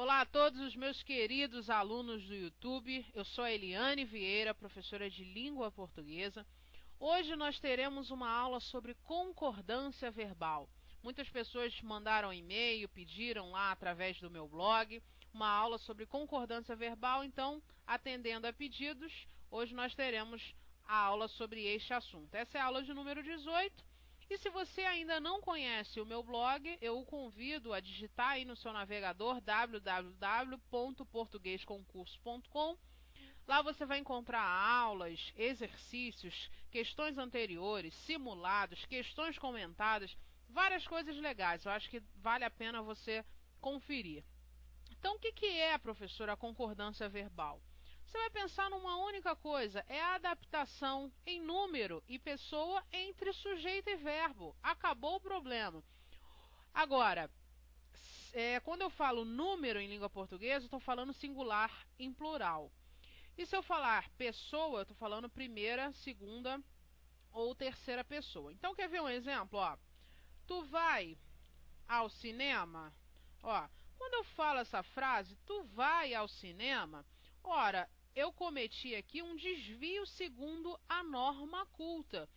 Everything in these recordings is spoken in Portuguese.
Olá a todos os meus queridos alunos do YouTube, eu sou a Eliane Vieira, professora de língua portuguesa. Hoje nós teremos uma aula sobre concordância verbal. Muitas pessoas mandaram e-mail, pediram lá através do meu blog uma aula sobre concordância verbal, então, atendendo a pedidos, hoje nós teremos a aula sobre este assunto. Essa é a aula de número 18. E se você ainda não conhece o meu blog, eu o convido a digitar aí no seu navegador www.portuguesconcurso.com. Lá você vai encontrar aulas, exercícios, questões anteriores, simulados, questões comentadas, várias coisas legais. Eu acho que vale a pena você conferir. Então, o que é, professora, a concordância verbal? Você vai pensar numa única coisa, é a adaptação em número e pessoa entre sujeito e verbo. Acabou o problema. Agora, quando eu falo número em língua portuguesa, eu estou falando singular em plural. E se eu falar pessoa, eu estou falando primeira, segunda ou terceira pessoa. Então, quer ver um exemplo? Ó, tu vai ao cinema? Ó, quando eu falo essa frase, tu vai ao cinema? Ora, eu cometi aqui um desvio segundo a norma culta.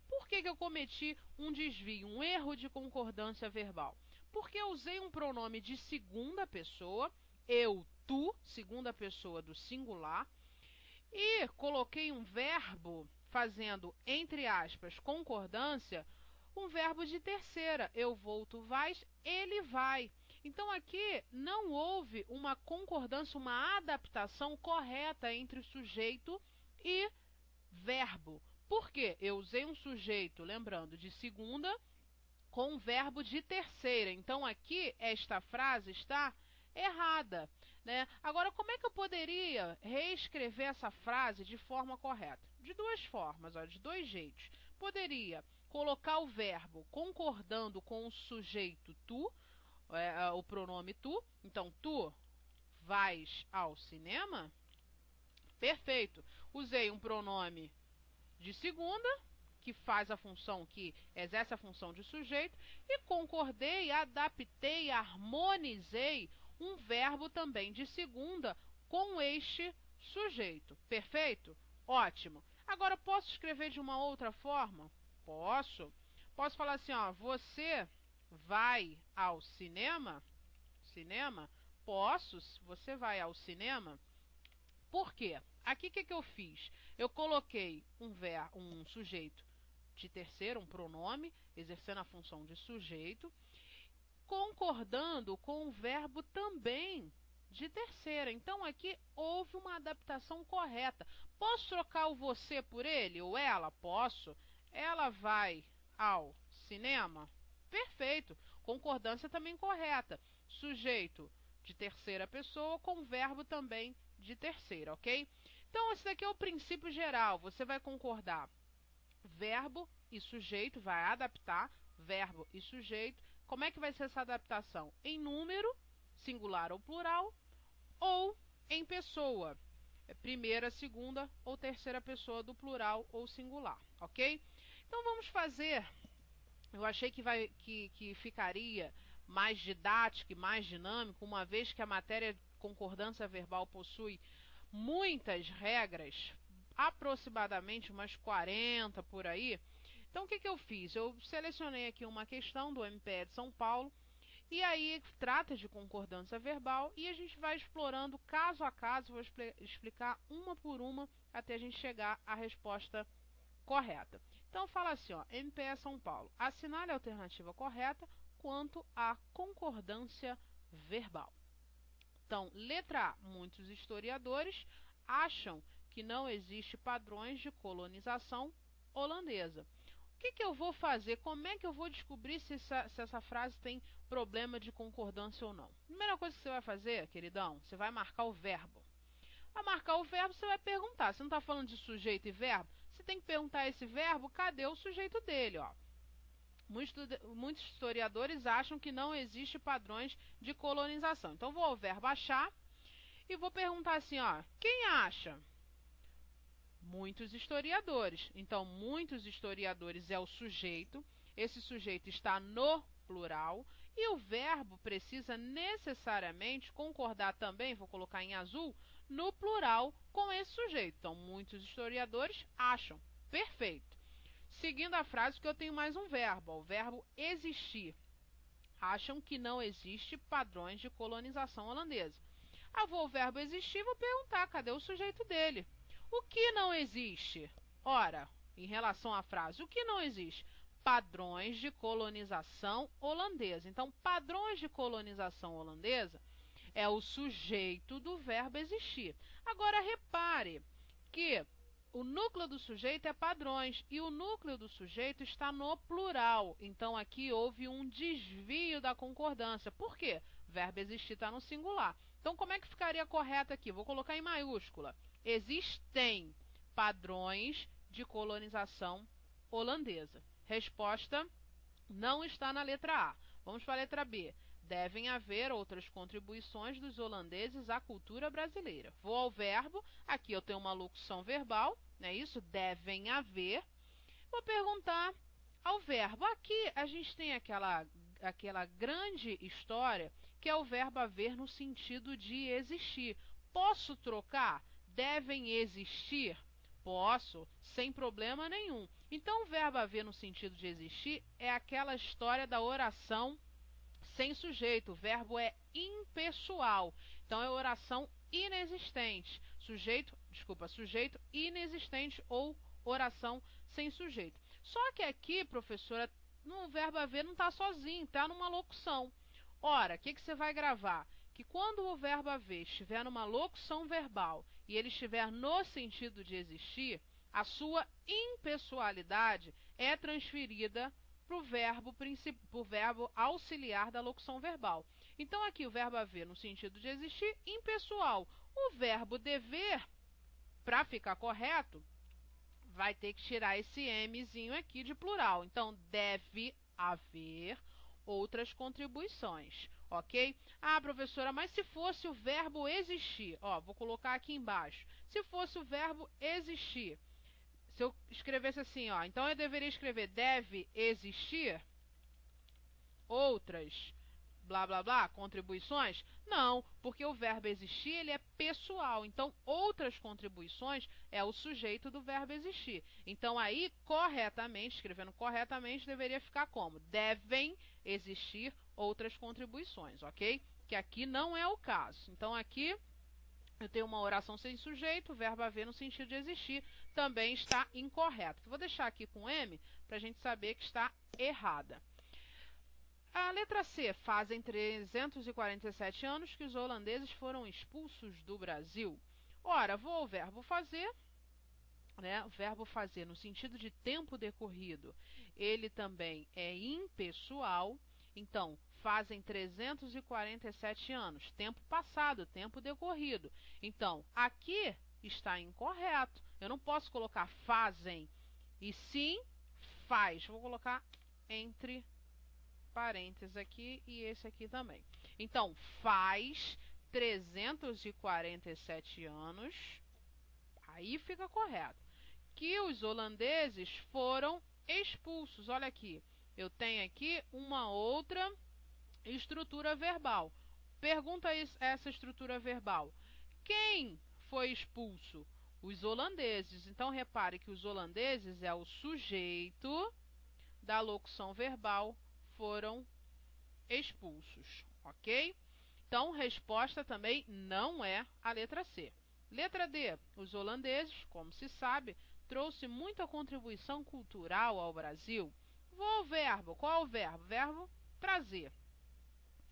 Por que eu cometi um desvio, um erro de concordância verbal? Porque eu usei um pronome de segunda pessoa, eu, tu, segunda pessoa do singular, e coloquei um verbo fazendo, entre aspas, concordância, um verbo de terceira. Eu vou, tu vais, ele vai. Então aqui não houve uma concordância, uma adaptação correta entre sujeito e verbo. Por quê? Eu usei um sujeito, lembrando, de segunda com um verbo de terceira. Então aqui esta frase está errada, né? Agora, como é que eu poderia reescrever essa frase de forma correta? De duas formas, ó, de dois jeitos. Poderia colocar o verbo concordando com o sujeito tu, o pronome tu. Então, tu vais ao cinema? Perfeito. Usei um pronome de segunda, que faz a função, que exerce a função de sujeito, e concordei, adaptei, harmonizei um verbo também de segunda com este sujeito. Perfeito? Ótimo. Agora, posso escrever de uma outra forma? Posso. Posso falar assim, ó, você vai ao cinema? Cinema? Posso. Você vai ao cinema? Por quê? Aqui o que eu fiz? Eu coloquei um sujeito de terceiro, um pronome, exercendo a função de sujeito, concordando com o verbo também de terceira. Então aqui houve uma adaptação correta. Posso trocar o você por ele ou ela? Posso. Ela vai ao cinema? Perfeito. Concordância também correta. Sujeito de terceira pessoa com verbo também de terceira, ok? Então esse daqui é o princípio geral. Você vai concordar verbo e sujeito, vai adaptar verbo e sujeito. Como é que vai ser essa adaptação? Em número, singular ou plural, ou em pessoa, primeira, segunda ou terceira pessoa do plural ou singular, ok? Então vamos fazer, eu achei que ficaria mais didático e mais dinâmico, uma vez que a matéria de concordância verbal possui muitas regras, aproximadamente umas 40 por aí. Então o que eu fiz? Eu selecionei aqui uma questão do MPE de São Paulo, e aí trata de concordância verbal, e a gente vai explorando caso a caso, vou explicar uma por uma até a gente chegar à resposta correta. Então fala assim, ó, MPE São Paulo, assinale a alternativa correta quanto à concordância verbal. Então, letra A, muitos historiadores acham que não existe padrões de colonização holandesa. O que eu vou fazer? Como é que eu vou descobrir se essa frase tem problema de concordância ou não? Primeira coisa que você vai fazer, queridão, você vai marcar o verbo. Para marcar o verbo, você vai perguntar. Você não está falando de sujeito e verbo? Você tem que perguntar a esse verbo, cadê o sujeito dele? Ó. Muitos historiadores acham que não existe padrões de colonização. Então, vou ao verbo achar e vou perguntar assim, ó, quem acha? Muitos historiadores. Então, muitos historiadores é o sujeito. Esse sujeito está no plural. E o verbo precisa necessariamente concordar também, vou colocar em azul, no plural com esse sujeito. Então, muitos historiadores acham. Perfeito. Seguindo a frase, que eu tenho mais um verbo, o verbo existir. Acham que não existe padrões de colonização holandesa. Vou o verbo existir, vou perguntar, cadê o sujeito dele? O que não existe? Ora, em relação à frase, o que não existe? Padrões de colonização holandesa. Então, padrões de colonização holandesa é o sujeito do verbo existir. Agora, repare que o núcleo do sujeito é padrões e o núcleo do sujeito está no plural. Então, aqui houve um desvio da concordância. Por quê? O verbo existir está no singular. Então, como é que ficaria correto aqui? Vou colocar em maiúscula. Existem padrões de colonização holandesa. Resposta não está na letra A. Vamos para a letra B. Devem haver outras contribuições dos holandeses à cultura brasileira. Vou ao verbo. Aqui eu tenho uma locução verbal, não é isso? Devem haver. Vou perguntar ao verbo. Aqui a gente tem aquela grande história que é o verbo haver no sentido de existir. Posso trocar? Devem existir? Posso, sem problema nenhum. Então, o verbo haver no sentido de existir é aquela história da oração sem sujeito. O verbo é impessoal. Então, é oração inexistente. Sujeito inexistente ou oração sem sujeito. Só que aqui, professora, no verbo haver não está sozinho, está numa locução. Ora, o que você vai gravar? Que quando o verbo haver estiver numa locução verbal e ele estiver no sentido de existir, a sua impessoalidade é transferida para o verbo auxiliar da locução verbal. Então, aqui o verbo haver no sentido de existir, impessoal. O verbo dever, para ficar correto, vai ter que tirar esse Mzinho aqui de plural. Então, deve haver outras contribuições, ok? Professora, mas se fosse o verbo existir, vou colocar aqui embaixo. Se fosse o verbo existir, se eu escrevesse assim, então eu deveria escrever deve existir outras, blá, blá, blá, contribuições? Não, porque o verbo existir, ele é pessoal. Então, outras contribuições é o sujeito do verbo existir. Então, aí, corretamente, escrevendo corretamente, deveria ficar como? Devem existir outras contribuições, ok? Que aqui não é o caso. Então, aqui eu tenho uma oração sem sujeito, o verbo haver no sentido de existir também está incorreto. Vou deixar aqui com M para a gente saber que está errada. A letra C. Fazem 347 anos que os holandeses foram expulsos do Brasil. Ora, vou ao verbo fazer, né? O verbo fazer no sentido de tempo decorrido, ele também é impessoal. Então, fazem 347 anos, tempo passado, tempo decorrido. Então, aqui está incorreto. Eu não posso colocar fazem, e sim faz. Vou colocar entre parênteses aqui e esse aqui também. Então, faz 347 anos, aí fica correto, que os holandeses foram expulsos. Olha aqui, eu tenho aqui uma outra estrutura verbal. Pergunta essa estrutura verbal. Quem foi expulso? Os holandeses. Então, repare que os holandeses é o sujeito da locução verbal foram expulsos, ok? Então, resposta também não é a letra C. Letra D. Os holandeses, como se sabe, trouxe muita contribuição cultural ao Brasil. Vou ao verbo. Qual é o verbo? Verbo trazer.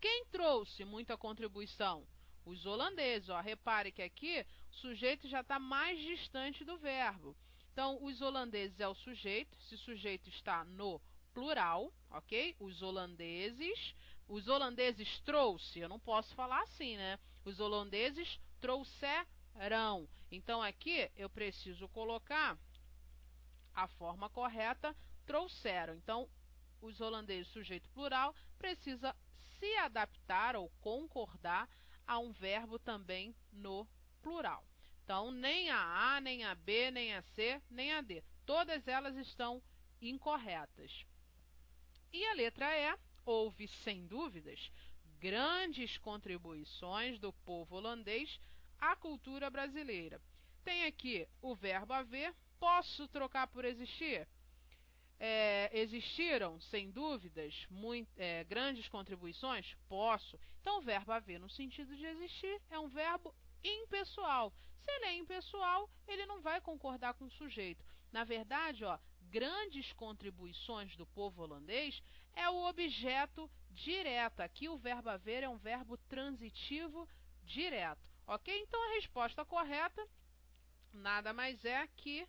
Quem trouxe muita contribuição? Os holandeses. Repare que aqui o sujeito já está mais distante do verbo. Então, os holandeses é o sujeito. Esse sujeito está no plural, ok? Os holandeses trouxe. Eu não posso falar assim, né? Os holandeses trouxeram. Então, aqui eu preciso colocar a forma correta, trouxeram. Então, os holandeses, sujeito plural, precisa se adaptar ou concordar a um verbo também no plural. Então, nem a A, nem a B, nem a C, nem a D. Todas elas estão incorretas. E a letra E, houve, sem dúvidas, grandes contribuições do povo holandês à cultura brasileira. Tem aqui o verbo haver, posso trocar por existir? Existiram, sem dúvidas, grandes contribuições? Posso. Então, o verbo haver, no sentido de existir, é um verbo impessoal. Se ele é impessoal, ele não vai concordar com o sujeito. Na verdade, grandes contribuições do povo holandês é o objeto direto. Aqui o verbo haver é um verbo transitivo direto. Ok? Então, a resposta correta nada mais é que